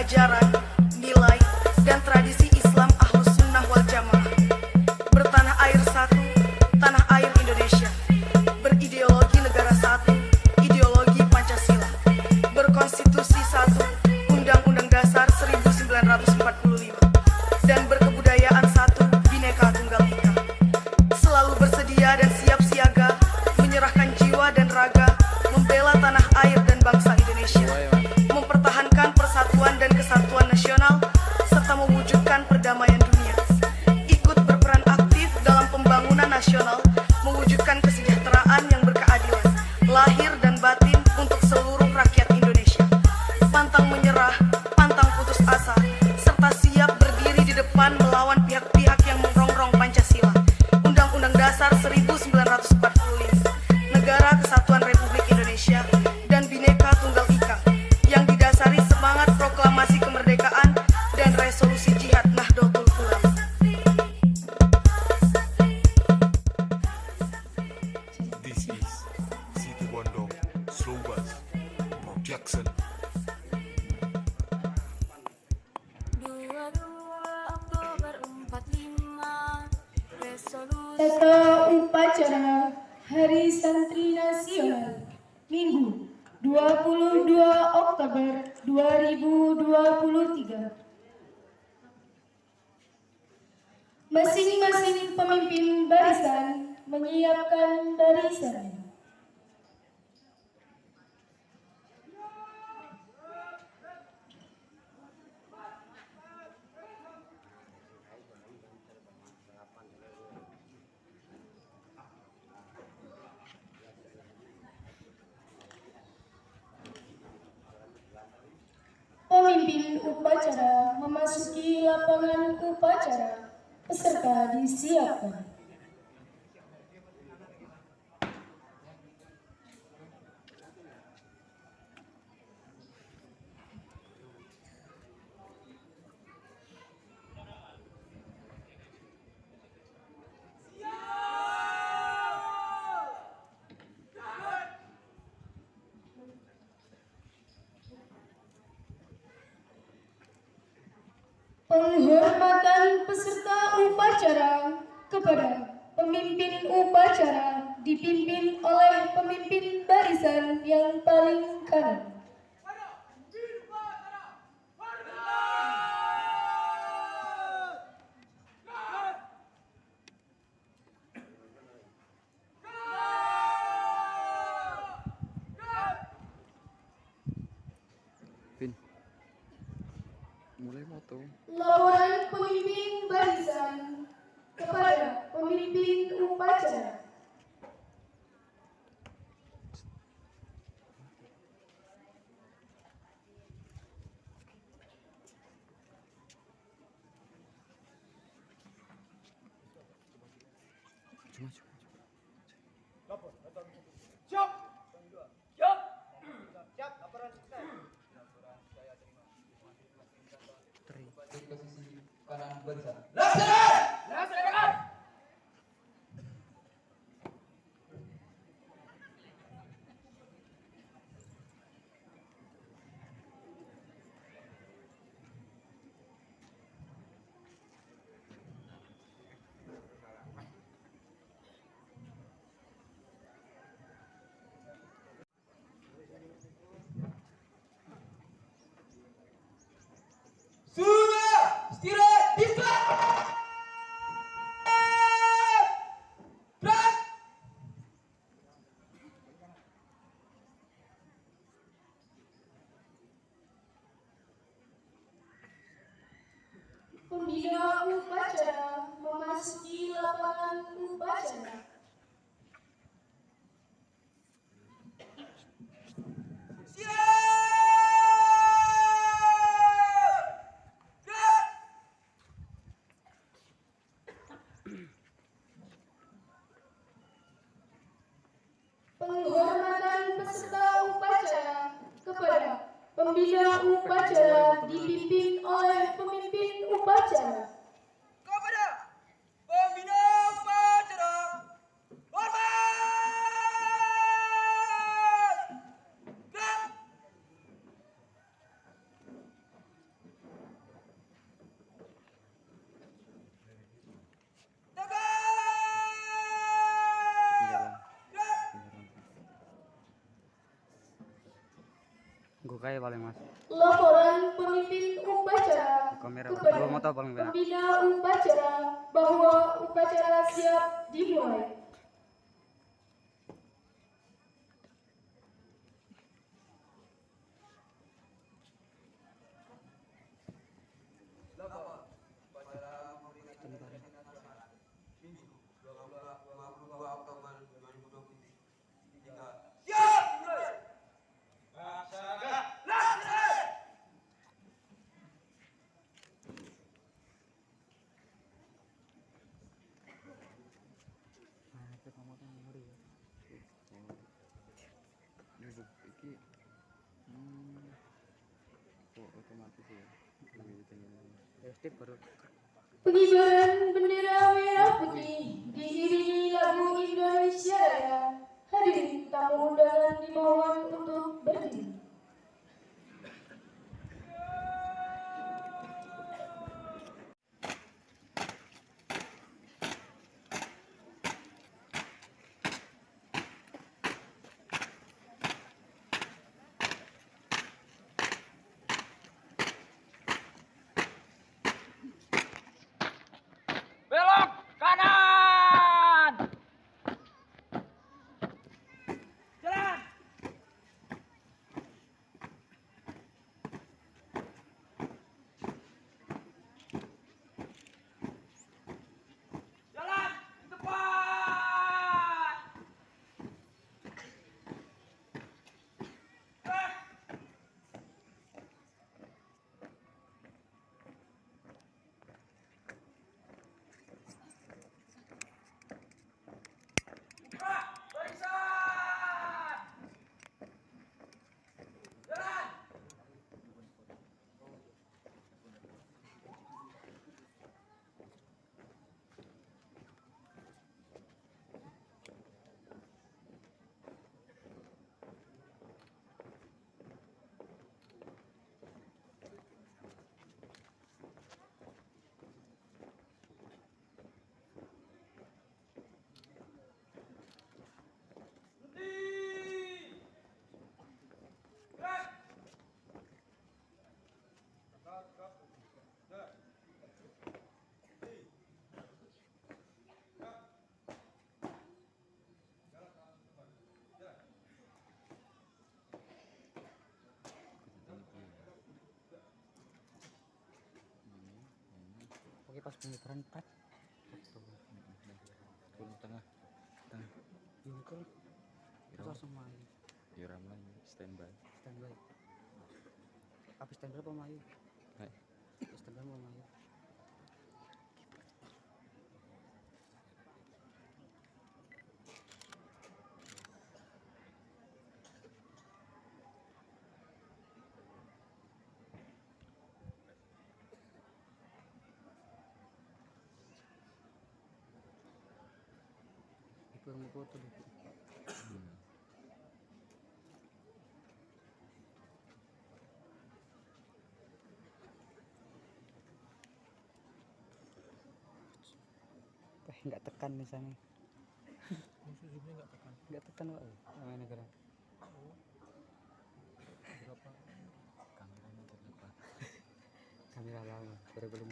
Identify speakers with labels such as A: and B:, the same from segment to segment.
A: ajaran, nilai, dan tradisi Islam Ahlus Sunnah wal Jamaah. Bertanah air satu, tanah air Indonesia. Berideologi negara satu, ideologi Pancasila. Berkonstitusi satu, Undang-Undang Dasar 1945. Dan berkebudayaan satu, Bhinneka Tunggal Ika. Selalu bersedia dan siap siaga, menyerahkan jiwa dan raga, membela tanah air dan bangsa Indonesia, mempertahankan persatuan dan kesatuan nasional, serta mewujudkan perdamaian dunia. Ikut berperan aktif dalam pembangunan nasional, mewujudkan kesejahteraan yang berkeadilan, lahir dan batin untuk seluruh rakyat Indonesia. Pantang menyerah, pantang putus asa, serta siap berdiri di depan melawan pihak-pihak yang merongrong Pancasila, Undang-Undang Dasar 1945, Negara Kesatuan Republik Indonesia, dan Bhinneka Tunggal Ika, yang didasari semangat proklamasi kemerdekaan dan resolusi jihad Nahdlatul Ulama.
B: This is City Bondong Slow Bus Production.
C: 22 Oktober 45 resolusi
D: Tata upacara Hari Santri Nasional Minggu 22 Oktober 2023. Masing-masing pemimpin barisan menyiapkan barisan. Pemimpin upacara memasuki lapangan upacara. Peserta disiapkan. Penghormatan peserta upacara kepada pemimpin upacara dipimpin oleh pemimpin barisan yang paling kanan.
E: Mulai moto.
D: Laporan pemimpin barisan kepada pemimpin upacara.
E: Posisi kanan barisan.
F: Sudah, istirahat, diklat. Gerak.
D: Pembina upacara memasuki lapangan upacara. Penghormatan peserta upacara kepada pembina upacara dipimpin oleh pemimpin upacara.
F: Kepada pembina upacara
G: Kayak paling mas.
D: Laporan pemimpin upacara
G: Kamera
D: kepada
G: dua motor paling banyak.
D: pembina upacara bahwa upacara siap dimulai.
E: Duduk iki. Kok otomatis ya.
G: Step baru.
D: Pengibaran bendera merah putih diiringi lagu Indonesia Raya. Hadirin tamu undangan dimohon untuk berdiri.
F: Belok kanan. Jalan. Jalan di depan. Barisan. Jalan.
G: Oke pas pengibaran 4.
E: Tengah.
G: Bingkel. Langsung main.
E: Ya ramai standby.
G: Standby. Habis standby apa main? Standby mau main. Mau foto dulu. Nggak tekan misalnya. Nggak tekan pak. Namanya negara.
E: Berapa? Kameranya berapa?
G: Kamera lama. Belum.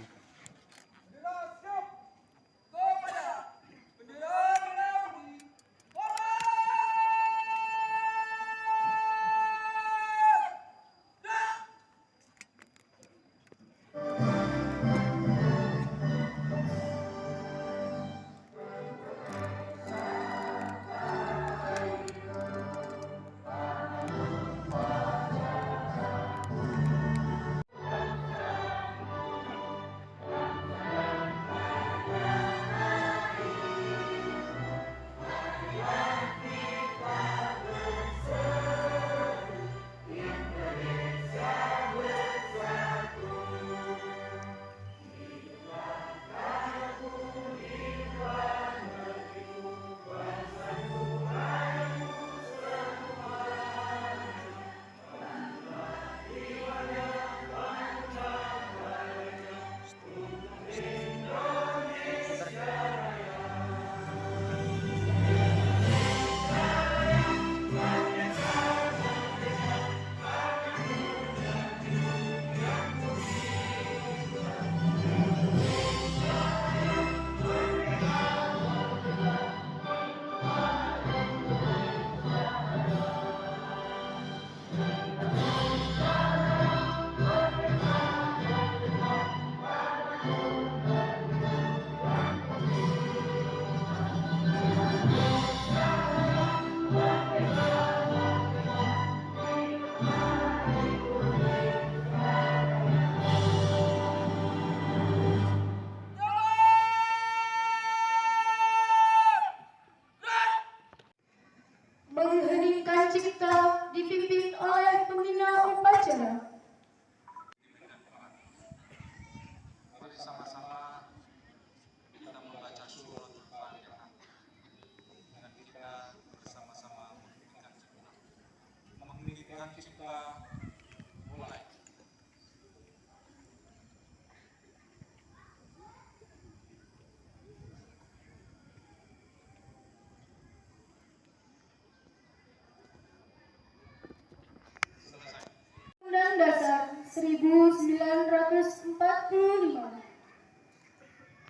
D: Undang-Undang Dasar 1945.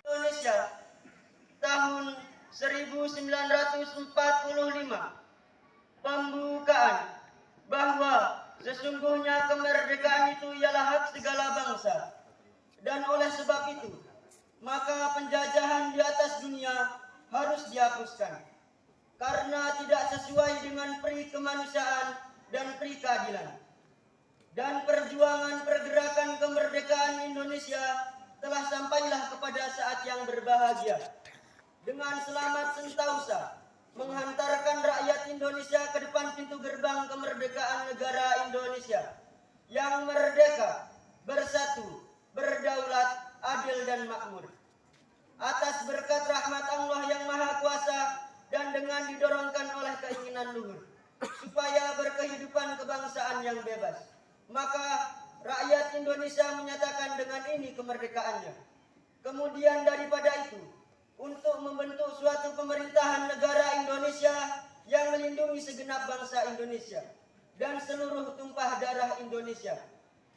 H: Indonesia tahun 1945. Pembukaan bahwa sesungguhnya kemerdekaan itu ialah hak segala bangsa, dan oleh sebab itu maka penjajahan di atas dunia harus dihapuskan karena tidak sesuai dengan peri kemanusiaan dan peri keadilan. Dan perjuangan pergerakan kemerdekaan Indonesia telah sampailah kepada saat yang berbahagia dengan selamat sentausa menghantarkan rakyat Indonesia ke depan pintu gerbang kemerdekaan negara Indonesia yang merdeka, bersatu, berdaulat, adil dan makmur. Atas berkat rahmat Allah yang Maha Kuasa dan dengan didorongkan oleh keinginan luhur supaya berkehidupan kebangsaan yang bebas, maka rakyat Indonesia menyatakan dengan ini kemerdekaannya. Kemudian daripada itu, untuk membentuk suatu pemerintahan negara Indonesia yang melindungi segenap bangsa Indonesia dan seluruh tumpah darah Indonesia,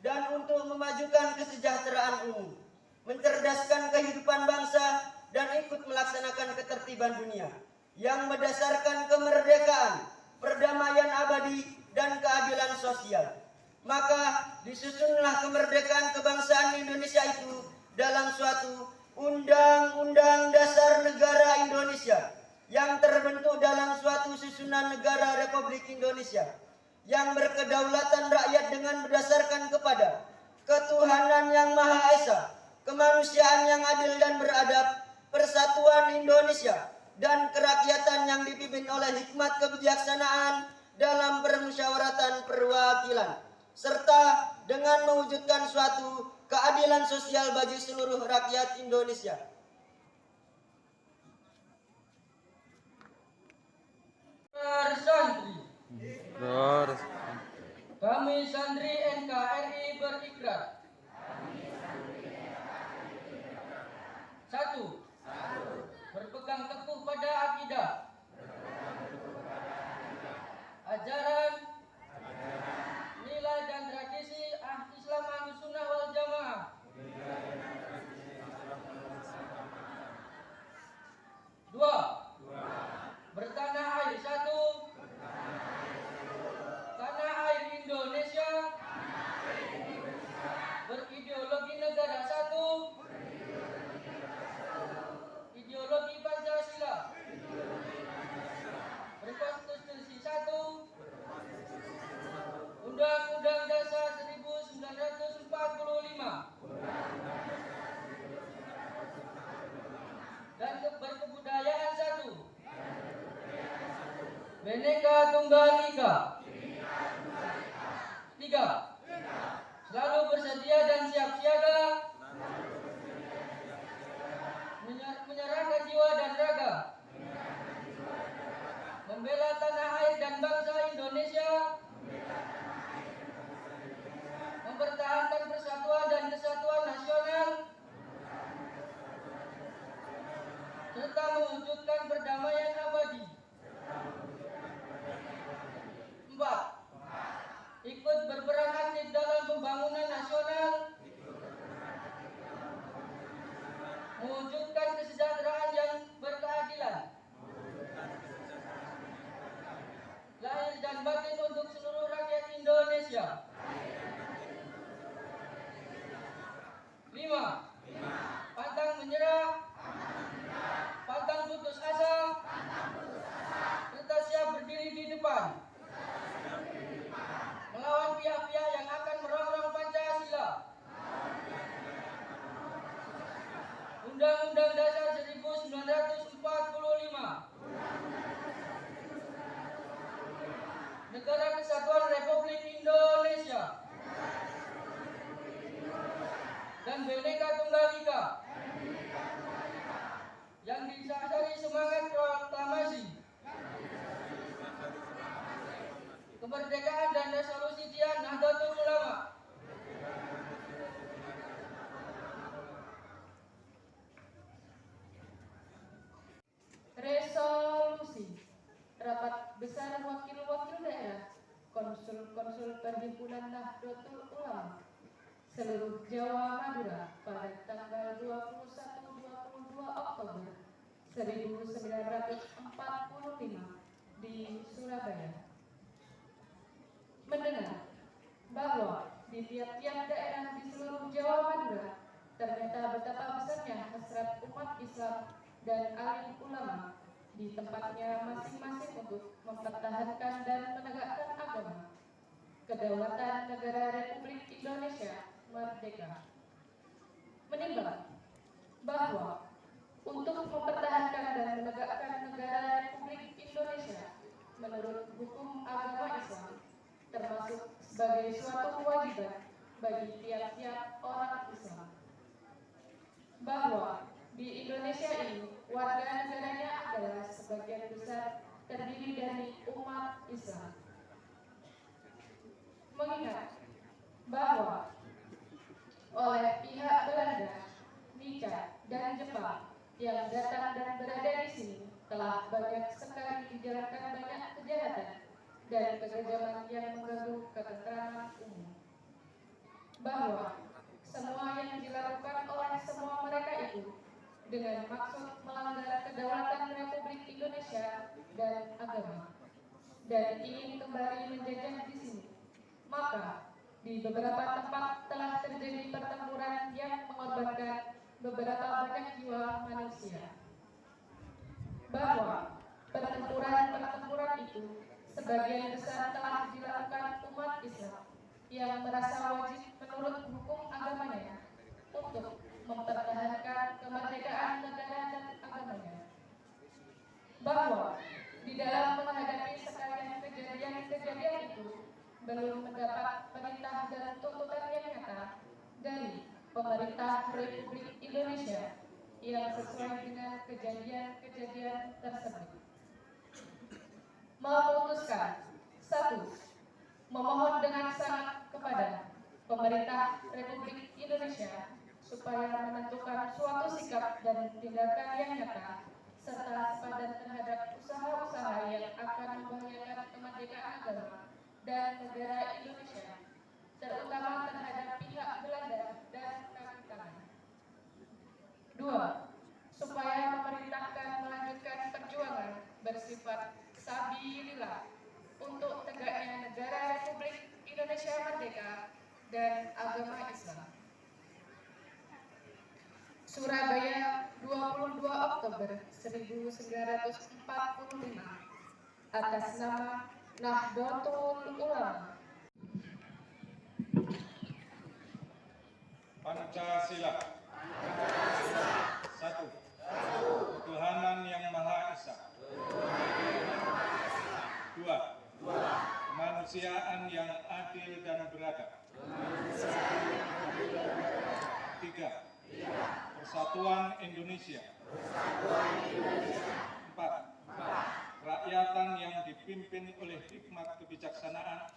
H: dan untuk memajukan kesejahteraan umum, mencerdaskan kehidupan bangsa, dan ikut melaksanakan ketertiban dunia yang berdasarkan kemerdekaan, perdamaian abadi, dan keadilan sosial. Maka disusunlah kemerdekaan kebangsaan Indonesia itu dalam suatu Undang-Undang Dasar Negara Indonesia yang terbentuk dalam suatu susunan negara Republik Indonesia yang berkedaulatan rakyat dengan berdasarkan kepada ketuhanan yang Maha Esa, kemanusiaan yang adil dan beradab, persatuan Indonesia, dan kerakyatan yang dipimpin oleh hikmat kebijaksanaan dalam permusyawaratan perwakilan, serta dengan mewujudkan suatu keadilan sosial bagi seluruh rakyat Indonesia. Santri, kami santri NKRI berikrar. 1. Berpegang teguh pada akidah, ajaran, nilai dan tradisi Islam Ahlussunnah wal Jamaah. 2. Bertanah air satu, tanah air Indonesia, berideologi negara satu, ideologi Pancasila, berkonstitusi satu, Undang-Undang Dasar 1945, dan berkebudayaan satu, Bhinneka Tunggal Ika. 3. Selalu bersedia dan siap siaga menyerahkan jiwa dan raga, membela tanah air dan bangsa Indonesia, mempertahankan persatuan dan kesatuan nasional, serta mewujudkan perdamaian abadi. 4. Ikut berperan aktif dalam pembangunan nasional, mewujudkan kesejahteraan yang berkeadilan, lahir dan batin untuk seluruh rakyat Indonesia. 5. Pantang menyerah, pantang putus asa, serta siap berdiri di depan melawan pihak-pihak yang akan merongrong Pancasila, Undang-Undang Dasar 1945, Negara Kesatuan Republik Indonesia, dan Bhinneka Tunggal Ika, yang didasari semangat proklamasi kemerdekaan dan resolusi Jihad Nahdlatul Ulama.
D: Resolusi Rapat Besar Wakil-Wakil Daerah, Konsul-Konsul Perhimpunan Nahdlatul Ulama seluruh Jawa Madura pada tanggal 21-22 Oktober 1945 di Surabaya. Mendengar bahwa di tiap-tiap daerah di seluruh Jawa Madura ternyata betapa besarnya hasrat umat Islam dan alim ulama di tempatnya masing-masing untuk mempertahankan dan menegakkan agama, kedaulatan negara Republik Indonesia merdeka. Menimbang bahwa untuk mempertahankan dan menegakkan negara Republik Indonesia menurut hukum agama Islam termasuk sebagai suatu kewajiban bagi tiap-tiap orang Islam, bahwa di Indonesia ini warga negaranya adalah sebagian besar terdiri dari umat Islam. Mengingat bahwa oleh pihak Belanda, Nica, dan Jepang yang datang dan berada di sini telah banyak sekali dijalankan banyak kejahatan dan kekejaman yang mengganggu ketentraman umum, bahwa semua yang dilakukan oleh semua mereka itu dengan maksud melanggar kedaulatan Republik Indonesia dan agama dan ingin kembali menjajah di sini. Maka di beberapa tempat telah terjadi pertempuran yang mengorbankan beberapa banyak jiwa manusia, bahwa pertempuran itu sebagian besar telah dilakukan umat Islam yang merasa wajib menurut hukum agamanya untuk mempertahankan kemerdekaan negara dan agamanya, bahwa di dalam menghadapi sekalian kejadian itu belum mendapat perintah dan tuntutan yang nyata dari pemerintah Republik Indonesia yang sesuai dengan kejadian-kejadian tersebut. Memutuskan 1. Memohon dengan sangat kepada pemerintah Republik Indonesia supaya menentukan suatu sikap dan tindakan yang nyata serta sepadan terhadap usaha-usaha yang akan membahayakan kemerdekaan agama dan negara Indonesia, terutama terhadap pihak Belanda dan kaki tangan. 2. Supaya memerintahkan melanjutkan perjuangan bersifat sabilillah untuk tegaknya negara Republik Indonesia merdeka dan agama Islam. Surabaya, 22 Oktober 1945, atas nama Nahdlatul Ulama.
I: Pancasila. 1. Ketuhanan yang Maha Esa. 2. Kemanusiaan yang adil dan beradab. 3. Persatuan Indonesia. 4. Kerakyatan yang dipimpin oleh hikmat kebijaksanaan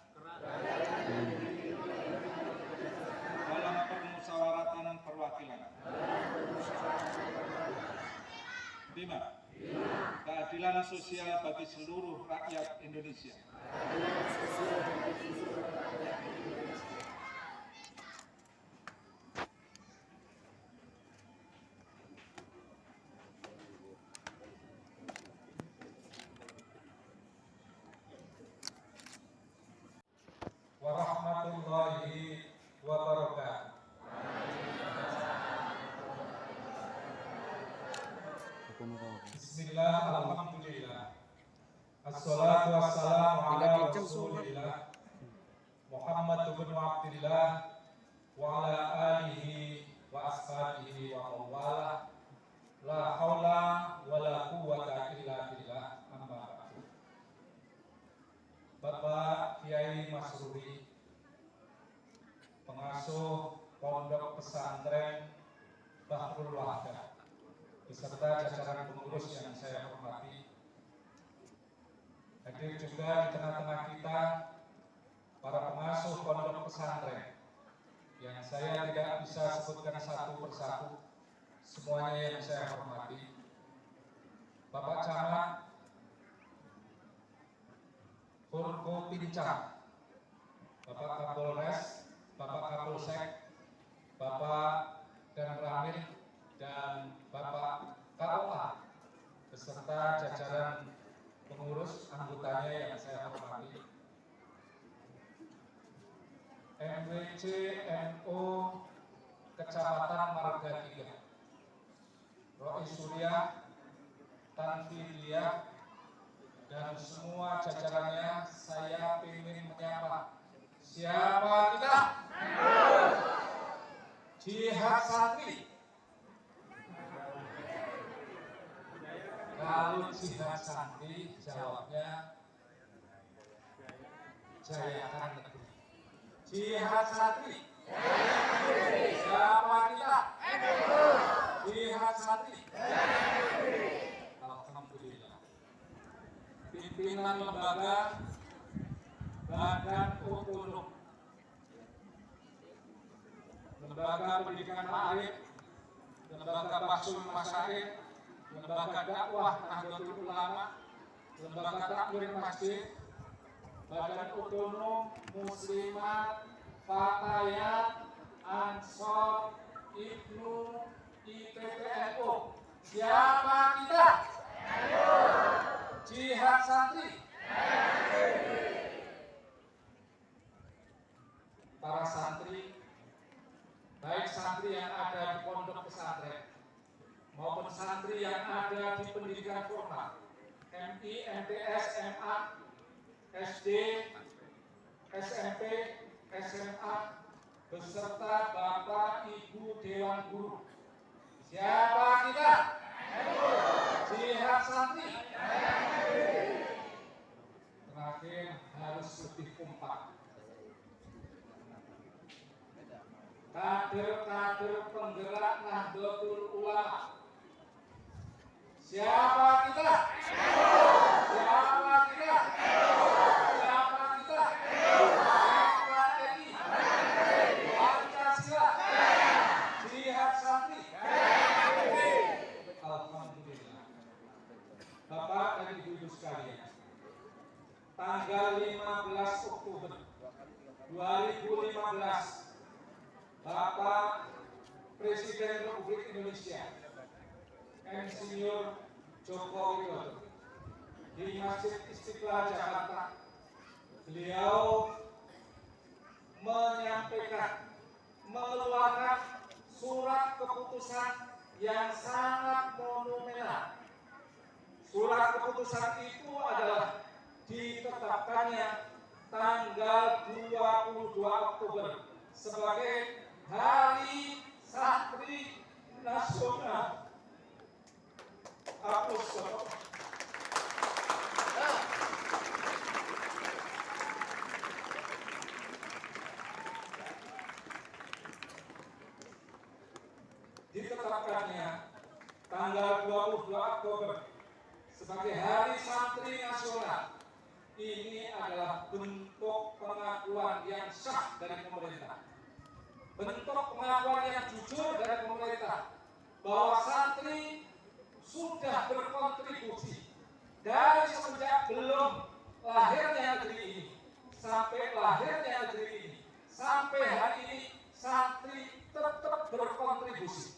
I: dalam permusyawaratan perwakilan. 5. Keadilan sosial bagi seluruh rakyat Indonesia. Warahmatullahi wabarakatuh. Bismillah, alhamdulillah. Assalatu wassalamu ala rasulillah Muhammad bin Abdillah wa ala alihi wa ashabihi wa mawala. La haula wa la quwwata illa billah. Amma ba'du. Bapak Kiai Masruri, pengasuh Pondok Pesantren Bahrul Wahdah, beserta jajaran pengurus yang saya hormati, hadir juga di tengah-tengah kita para pengasuh Pondok Pesantren yang saya tidak bisa sebutkan satu persatu, semuanya yang saya hormati, Bapak Camat Purko Pincang, Bapak Kapolres, Bapak Kapolsek, Bapak dan Ramil, dan Bapak KOA, beserta jajaran pengurus anggotanya yang saya hormati. MWC NU Kecamatan Marga 3, Rois Surya, Tanfilia, dan semua jajarannya saya ingin menyapa. Siapa kita? Jihad Santri. Kalau Jihad Santri, jawabnya jayakan negeri. Jihad Santri. Siapa kita? Jihad Santri. Alhamdulillah. Pimpinan lembaga Badan Otonom, Lembaga Pendidikan Ma'arif, Lembaga Bahsul Masyarakat, Lembaga Dakwah Nahdlatul Ulama, Lembaga Takmir Masjid, Badan Otonom Muslimat, Fatayat, Ansor, Ibnu, IPPNU. Siapa kita? Jihad Santri. Para santri, baik santri yang ada di pondok pesantren maupun santri yang ada di pendidikan formal, MI, MTS, MA, SD, SMP, SMA, beserta Bapak Ibu Dewan Guru. Siapa kita? Jihad Santri. Terakhir harus lebih kompak. Kader-kader penggerak Nahdlatul Ulama. Siapa kita? Siapa kita? Siapa kita? NKRI, Pancasila, Jihad Santri. Alhamdulillah. Bapak dan Ibu sekalian, tanggal 15 Oktober 2015, Bapak Presiden Republik Indonesia Insinyur Joko Widodo di Masjid Istiqlal Jakarta, beliau mengeluarkan surat keputusan yang sangat monumental. Surat keputusan itu adalah ditetapkannya tanggal 22 Oktober sebagai Hari Santri Nasional. Ditetapkannya tanggal 22 Oktober sebagai Hari Santri Nasional ini adalah bentuk pengakuan yang sah dari pemerintah. Bentuk pengakuan yang jujur dari pemerintah bahwa santri sudah berkontribusi dari semenjak belum lahirnya negeri ini sampai lahirnya negeri ini sampai hari ini santri tetap berkontribusi.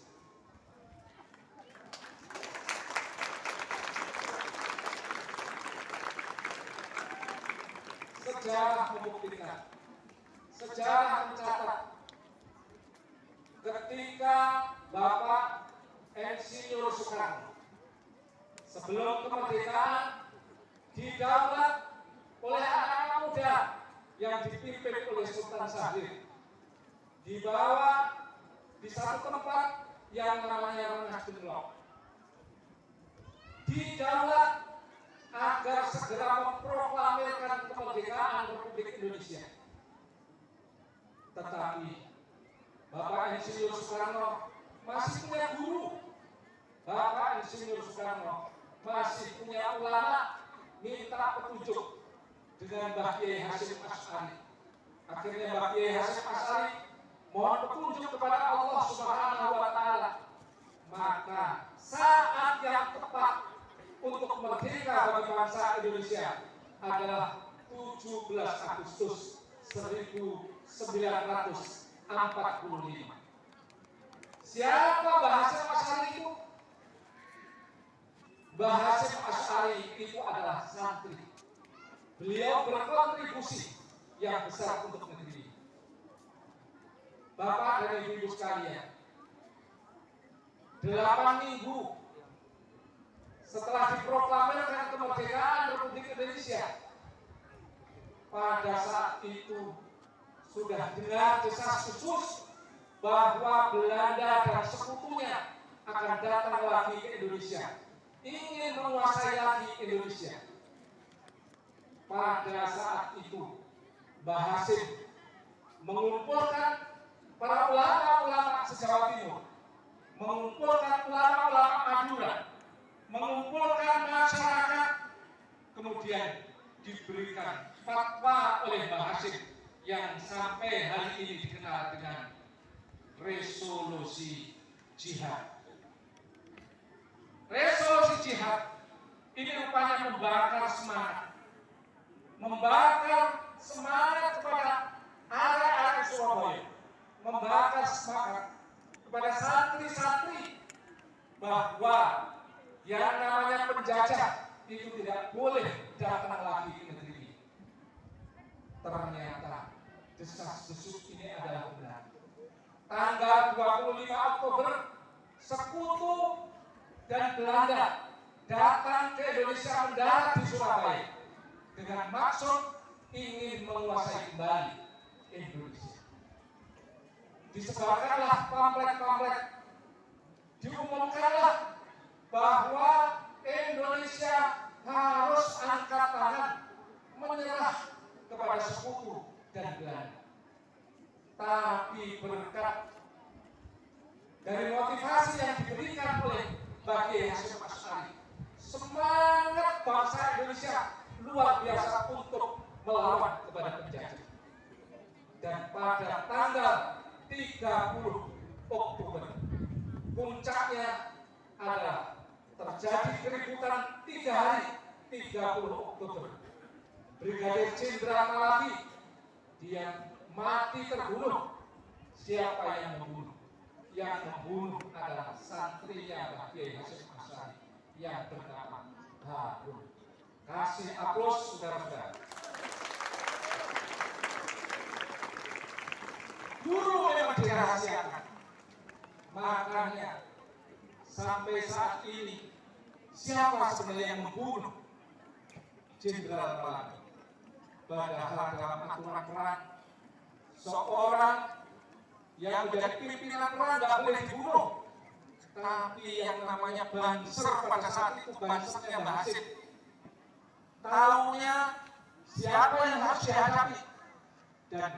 I: Sejarah membuktikan, sejarah mencatat ketika Bapak Insinyur Soekarno sebelum kemerdekaan didaulat oleh anak-anak muda yang dipimpin oleh Sultan Syahrir, dibawa di satu tempat yang namanya Rengas Dengklok, didaulat agar segera memproklamirkan kemerdekaan Republik Indonesia. Tetapi Bapak Insinyur Soekarno masih punya guru. Bapak Insinyur Soekarno masih punya ulama, minta petunjuk dengan Mbah Kiai Hasyim Asy'ari. Akhirnya Mbah Kiai Hasyim Asy'ari mohon petunjuk kepada Allah Subhanahu wa Ta'ala. Maka saat yang tepat untuk merdeka bagi bangsa Indonesia adalah 17 Agustus 1945. 1945. Siapa Mbah Hasyim Asy'ari itu? Mbah Hasyim Asy'ari itu adalah santri. Beliau berkontribusi yang besar untuk negeri. Bapak dan Ibu sekalian, 8 minggu setelah diproklamirkan kemerdekaan Republik Indonesia, pada saat itu sudah dengar desas-desus bahwa Belanda dan sekutunya akan datang lagi ke Indonesia, ingin menguasai lagi Indonesia. Pada saat itu Mbah Hasyim mengumpulkan para ulama-ulama se-Jawa Timur, mengumpulkan ulama-ulama Madura, mengumpulkan masyarakat, kemudian diberikan fatwa oleh Mbah Hasyim yang sampai hari ini dikenal dengan resolusi jihad. Resolusi jihad ini rupanya membakar semangat kepada arek-arek Surabaya, membakar semangat kepada santri-santri bahwa yang namanya penjajah itu tidak boleh datang lagi ke negeri ini. Ternyata desas-desus ini adalah benar. Tanggal 25 Oktober, sekutu dan Belanda datang ke Indonesia, mendarat di Surabaya dengan maksud ingin menguasai kembali Indonesia. Disebarkanlah pamflet-pamflet, diumumkanlah bahwa Indonesia harus angkat tangan menyerah kepada sekutu dan Belanda. Tapi berkat dari motivasi yang diberikan oleh Mbah Hasyim Asy'ari, semangat bangsa Indonesia luar biasa untuk melawan kepada penjajah. Dan pada tanggal 30 Oktober, puncaknya adalah terjadi keributan 3 hari, 30 Oktober. Brigadir Jenderal Malabi, dia mati terbunuh. Siapa yang membunuh? Yang membunuh adalah santrinya Mbah Hasyim Asy'ari yang bernama Harun. Kasih aplaus saudara-saudara. Dulu memang dirahasiakan, makanya sampai saat ini siapa sebenarnya yang membunuh Jenderal Malabi? Padahal dalam aturan perang, seorang yang menjadi pimpinan perang tidak boleh dibunuh. Tapi yang namanya Banser pada saat itu, Bansernya Mbah Hasyim, tahunya siapa yang harus dihadapi, dan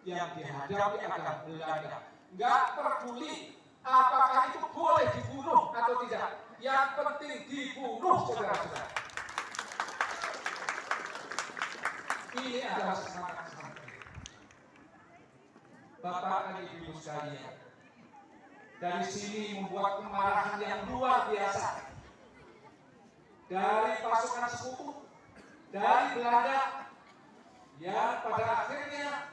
I: yang dihadapi adalah Belanda. Nggak peduli apakah itu boleh dibunuh atau tidak, yang penting dibunuh, saudara-saudara. Ini adalah semangat santri. Bapak dan Ibu sekalian, dari sini membuat kemarahan yang luar biasa dari pasukan sekutu, dari Belanda, yang pada akhirnya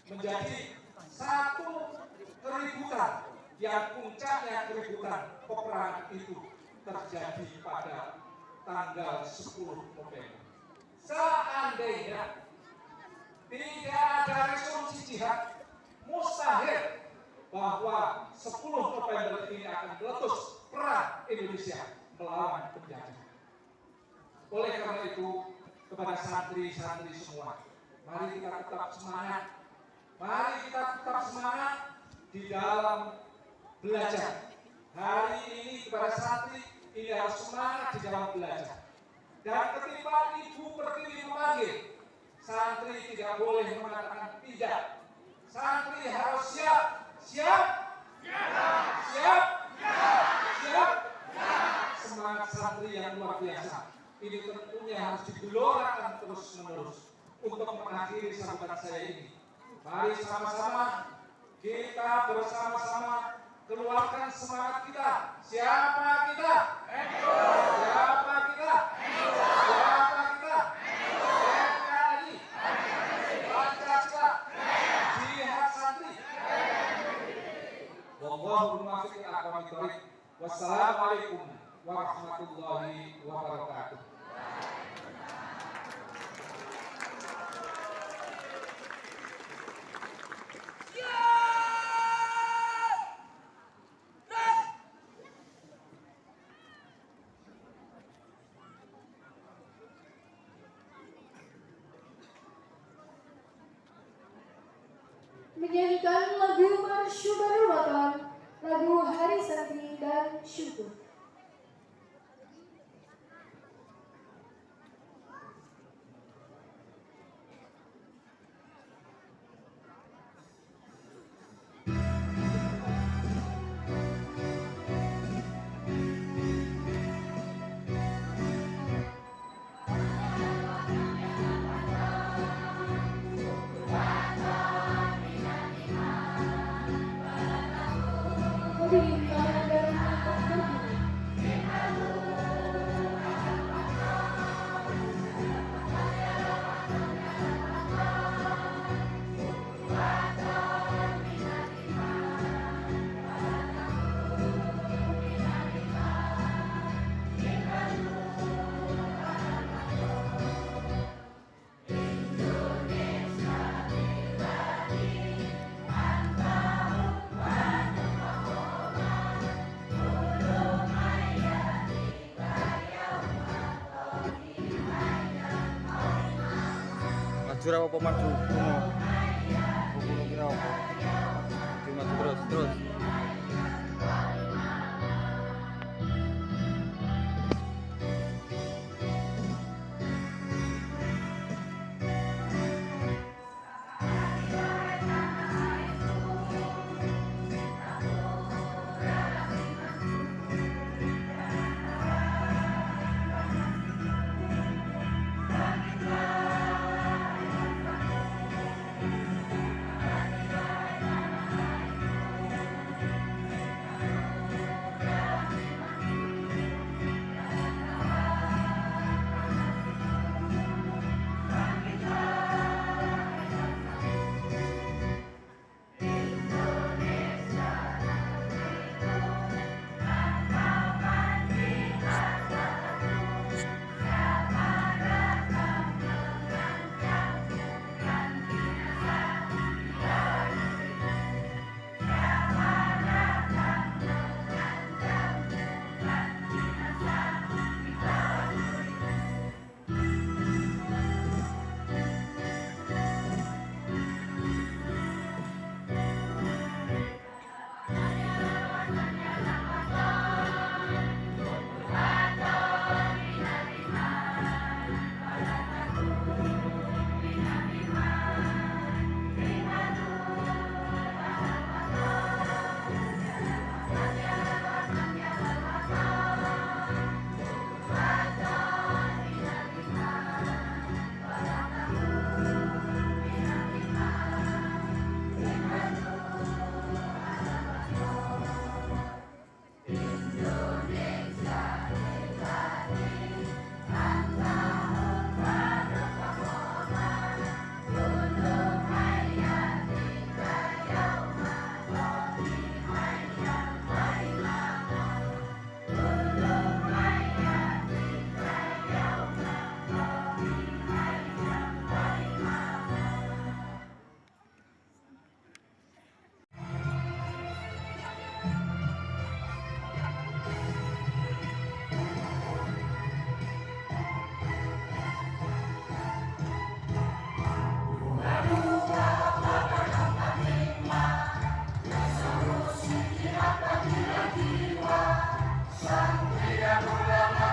I: menjadi satu keributan yang puncaknya keributan peperangan itu terjadi pada tanggal 10 November. Seandainya tidak ada resolusi jihad, mustahil bahwa 10 November ini akan meletus perang Indonesia melawan penjajah. Oleh karena itu, kepada santri-santri semua, mari kita tetap semangat. Mari kita tetap semangat di dalam belajar. Hari ini kepada santri, ini harus semangat di dalam belajar. Dan ketika ibu pertiwi memanggil, santri tidak boleh mengatakan tidak. Santri harus siap. Siap? Siap? Siap? Semangat santri yang luar biasa. Ini tentunya harus digelorakan terus-menerus untuk mengakhiri sambutan saya ini. Mari sama-sama kita bersama-sama keluarkan semangat kita. Siapa kita? Siapa kita? Siapa kita? NKRI, Pancasila, Wallahul muwaffiq ila aqwamit thoriq. Wassalamualaikum warahmatullahi wabarakatuh.
D: Menyanyikan lagu Marsyubarul Watan, lagu Hari Santri dan Syukur.
E: Maju apa maju? Kuno kira apa? Maju terus.
J: Kita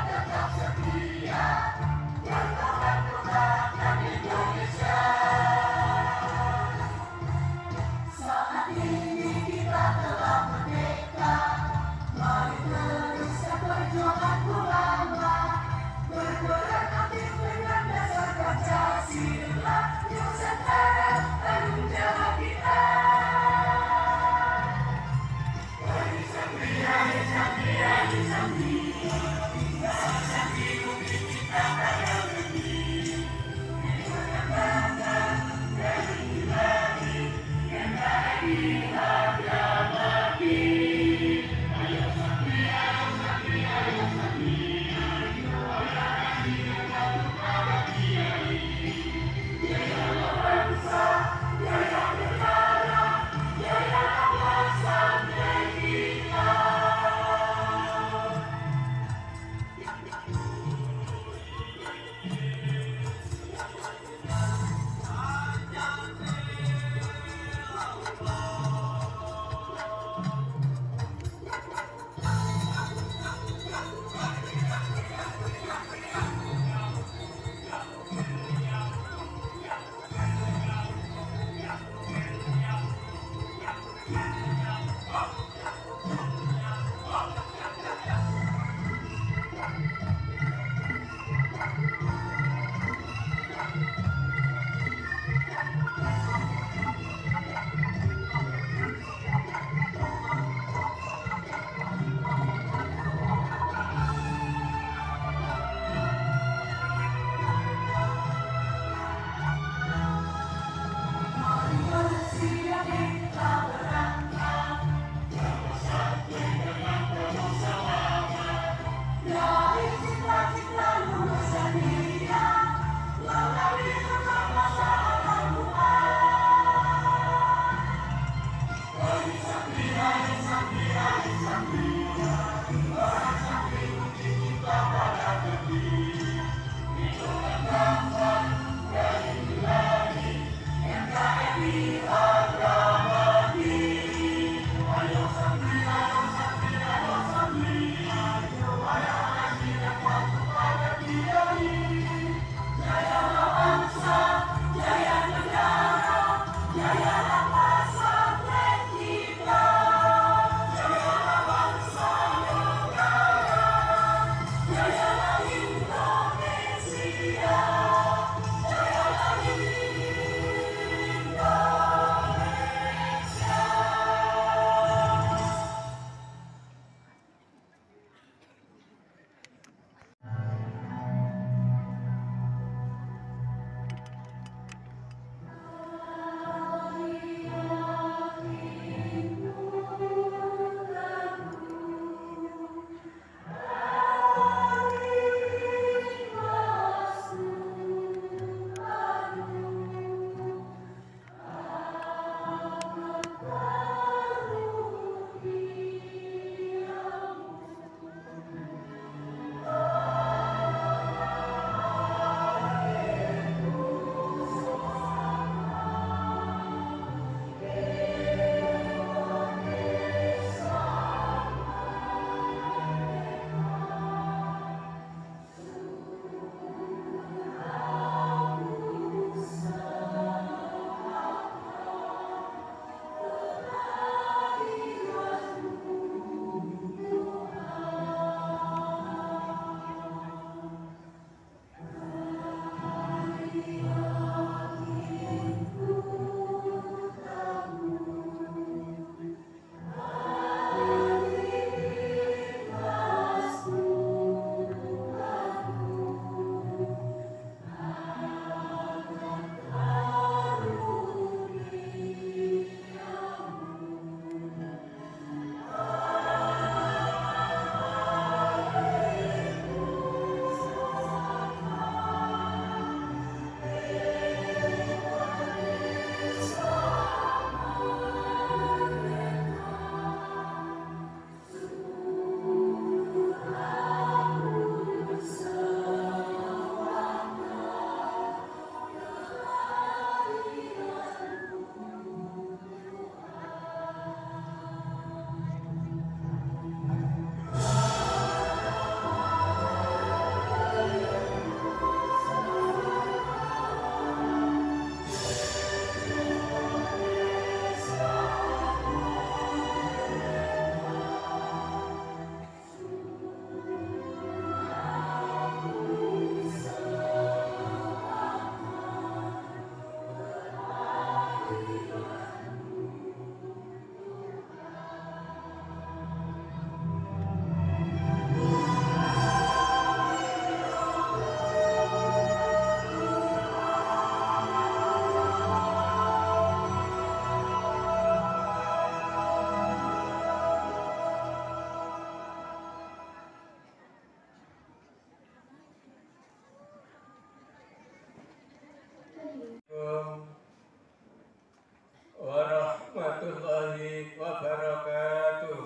J: warahmatullahi wabarakatuh.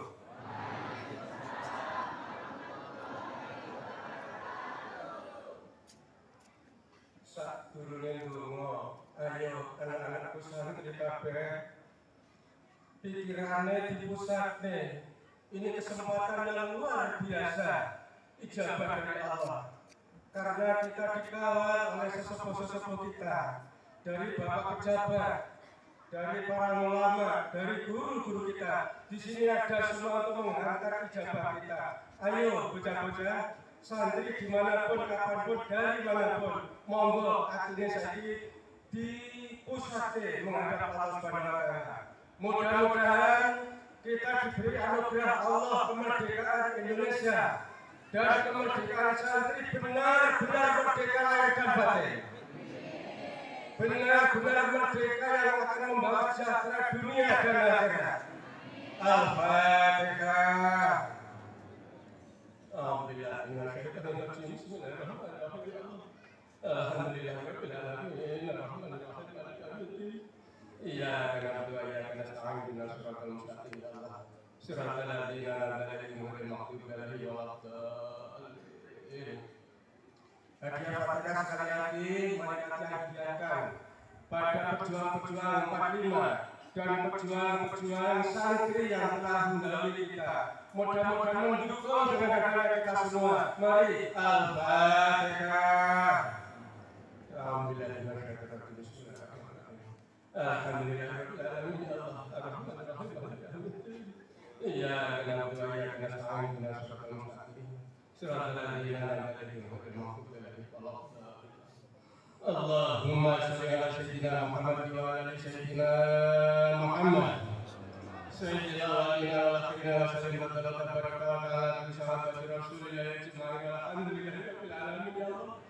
J: Sadurunge ndonga, ayo anak-anakku santri kabeh pikirane dipusatne. Ini kesempatan yang luar biasa, ijabah dari Allah. Karena kita dikawal oleh sesepuh-sesepuh kita, dari bapak pejabat, dari para ulama, dari guru-guru kita, Di sini ada semua untuk menghantar ijabah kita. Ayo bocah-bocah, santri dimanapun, kapanpun, dari manapun, monggo artinya saiki di pusat menghadap Allah Subhanahu wa Ta'ala. Mudah-mudahan kita diberi anugerah Allah kemerdekaan Indonesia dan kemerdekaan santri benar-benar merdeka lahir dan batin. Benar-benar merdeka yang akan membawa sejahtera dunia dan akhirat. Al-Fatihah. Alhamdulillah. Iyyaka na'budu wa iyyaka nasta'in ihdinas siratal mustaqim ya Allah. Siratal ladzina an'amta 'alaihim ghairil maghdubi alaihim waladdallin. Hadiah Fatihah sekali lagi mari kita hadiahkan pada pejuang-pejuang 45 dan pejuang-pejuang santri yang telah mendahului kita. Mudah-mudahan mendukung dengan doa kita semua. Mari Al-Fatihah. Alhamdulillah. Iyyaka na'budu wa iyyaka nasta'in ihdinas siratal mustaqim siratal ladzina an'amta 'alaihim ghairil maghdubi 'alaihim waladdallin. Allahumma shalli 'ala sayyidina Muhammad wa 'ala ali sayyidina Muhammad. Sayyidina wa ala akhirina wa sallim wa tabaraka wa ta'ala bi sahabati Rasulillah ajma'in alhamdulillahi rabbil alamin ya Allah.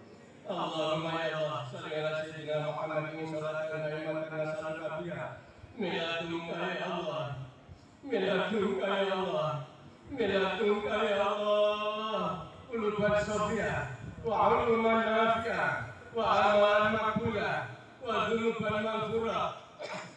J: Allahumma ya Allah shalli 'ala sayyidina Muhammad wa salatan daimatan nasaluka biha miladunka ya Allah. Miladunka ya Allah. Miladunka ya Allah. Quluban safiyah wa 'ilman nafi'ah wa amalan maqbulah wa dhunuban maghfurah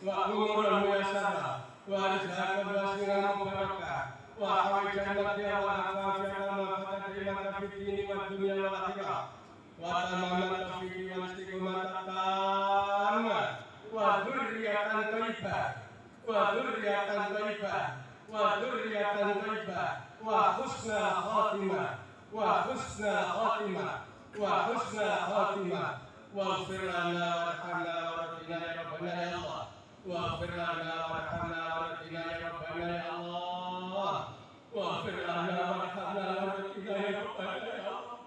J: wa umuran muyassarah wa rizqan wasi'an mubarakah wa hawaijan laka wa afiatan wa fatahatan fid dini wad dunya wal akhirah wa tamaman taufiqi wa istiqomatan tamah wa dzurriyyatan thayyibah wa dzurriyyatan thayyibah wa dzurriyyatan thayyibah wa husnal khatimah wa husnal khatimah wa husnal khatimah waghfir lana warhamna warhamna ya rabbana ya Allah waghfir lana warhamna warhamna ya rabbana ya Allah waghfir lana warhamna warhamna ya rabbana ya Allah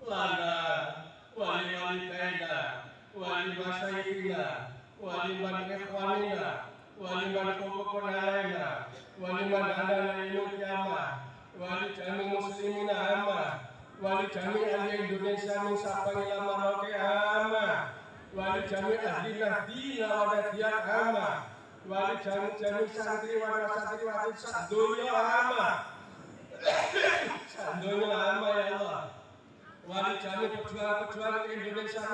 J: lana wa liwalidayna wa limasyayikhina wa liman ikhwanina wa liman qabaqana alaina wa liman hadana ilal qiyamah wa li jami'il muslimina amma wa li jami' ahli Indonesia min sabang ila maraqi amma wa li jami' ahli nahdina wa nadiyat amma wa li jami' santri wa santriwati sadonya amma sadonya amma ya Allah wa li jami' pejuang-pejuang Indonesia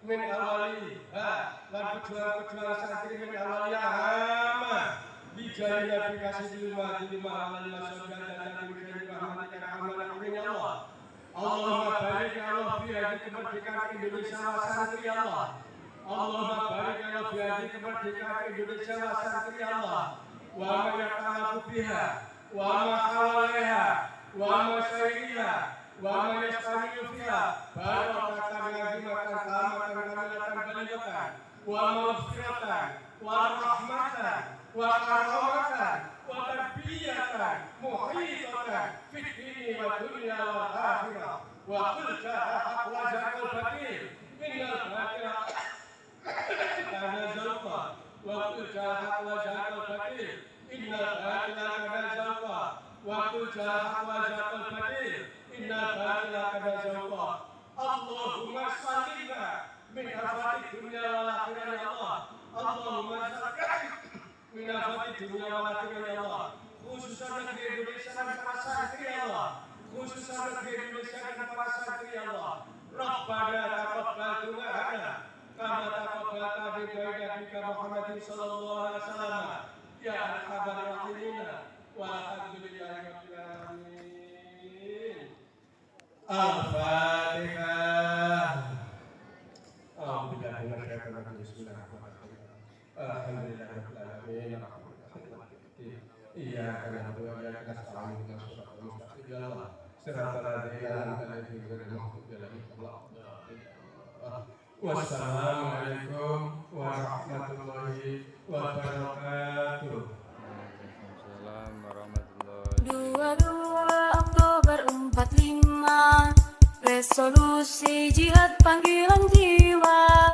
J: min awali lan pejuang-pejuang santri min awali amma bijaya Nabi kasih lima amal masyarakat dan dari rahmatika rahmatan ya Allah. Allahumma barik ya Allah fi hadhihi kemerdekaan Indonesia wa santri ya Allah. Allahumma barik ya Allah fi hadhihi kemerdekaan Indonesia wa santri ya Allah. Wa ma yaqalaku biha wa ma hawalaiha wa ma syai'iha wa ma yastamilu fiha barakatan ngazimatan salamatan kamilatan baligatan wa maghfiratan wa rahmatan wa karamatan wa tarbiyatan muhitatan fid dini wa dunya wal akhirah wa qul ja'a haq wa ja'al batil innal batila kana zalqa wa qul ja'a haq wa ja'al batil innal batila kana zalqa wa qul ja'a haq wa ja'al batil innal batila kana zalqa. Allahumma sallimna min afati dunya wal akhirah ya Allah. Allahumma sallimna min afati dunya wal akhirah ya Allah. Khususan negeri Indonesia dan para santri ya Allah. Khususan negeri Indonesia dan para santri ya Allah. Rabbana taqabbal du'ana kama taqabbalta bi Nabiyyika Muhammadin sallallahu alaihi wasallam ya arhamar rahimin walhamdulillahi rabbil alamin. Al-Fatihah. Alhamdulillah bismillahirrahmanirrahim. Alhamdulillahirabbil alamin. Iyyaka na'budu wa iyyaka nasta'in ihdinas siratal mustaqim ya Allah. Siratal ladzina an'amta 'alaihim ghairil maghdubi alaihim waladdallin. Wassalamualaikum warahmatullahi wabarakatuh.
E: Waalaikumsalam
C: Resolusi jihad panggilan jiwa